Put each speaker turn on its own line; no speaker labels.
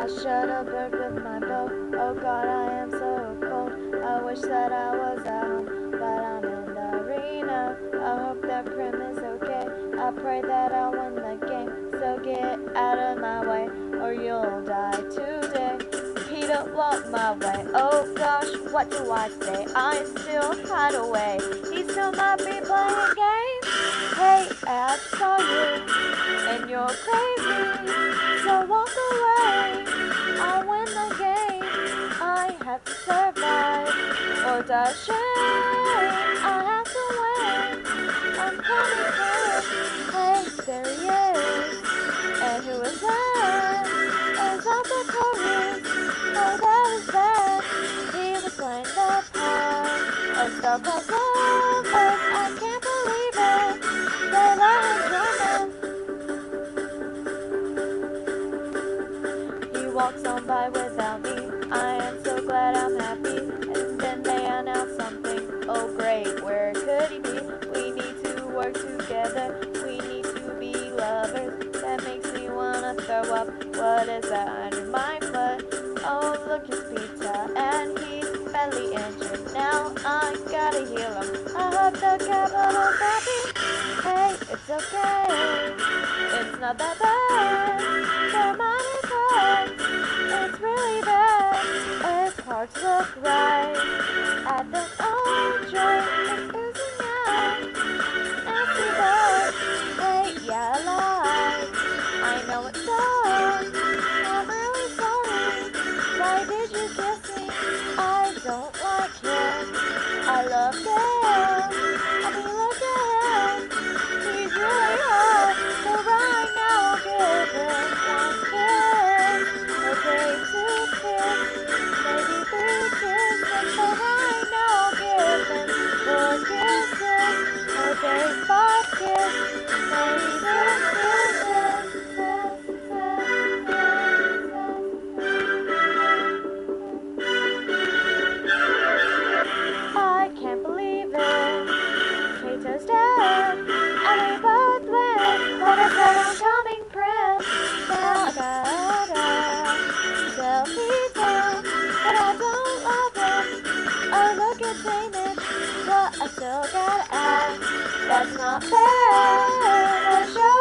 I shot a bird with my bow. Oh God, I am so cold. I wish that I was at home, but I'm in the arena. I hope that Prim is okay. I pray that I'll win the game. So get out of my way, or you'll die today. Peter, walk my way. Oh gosh, what do I say? I still hide away. He still might be playing games. Hey, I saw you, and you're crazy. So walk away. I'll win the game. I have to survive or die shame. I have to win. I'm coming through. Hey, there he is. And who is that? Is that the chorus? Oh, that is bad. He was playing the part of star-crossed lovers. I can't believe it. They let him join them. He walks on by without me. I am so glad I'm happy. And then they announce something. Oh great, where could he be? We need to work together. We need to be lovers. That makes me wanna throw up. What is that under my foot? Oh look, it's Peter, and he's badly injured. Now I gotta heal him. I hope the capital's happy. Hey, it's okay. It's not that bad. They're minor parts. It's really bad. It's hard to look right at the old joint. It's oozing out. Nasty bug. Hey, yeah, I lied. I know it sucks. I'm really sorry. Why did you kiss me? I don't like him. I love him. I mean, look at him. He's really hot. So right now I'll give him one kiss. Okay, two kiss. Maybe three kisses. So right now I'll give him four kisses. Okay, five kisses. Maybe six kisses. I can't believe it. Kato's dead, and we both win. But I said I'm coming, Prince. Da-da-da. Selfie down, but I don't love him. Oh, look at Damage, but I still gotta act. That's not fair. The show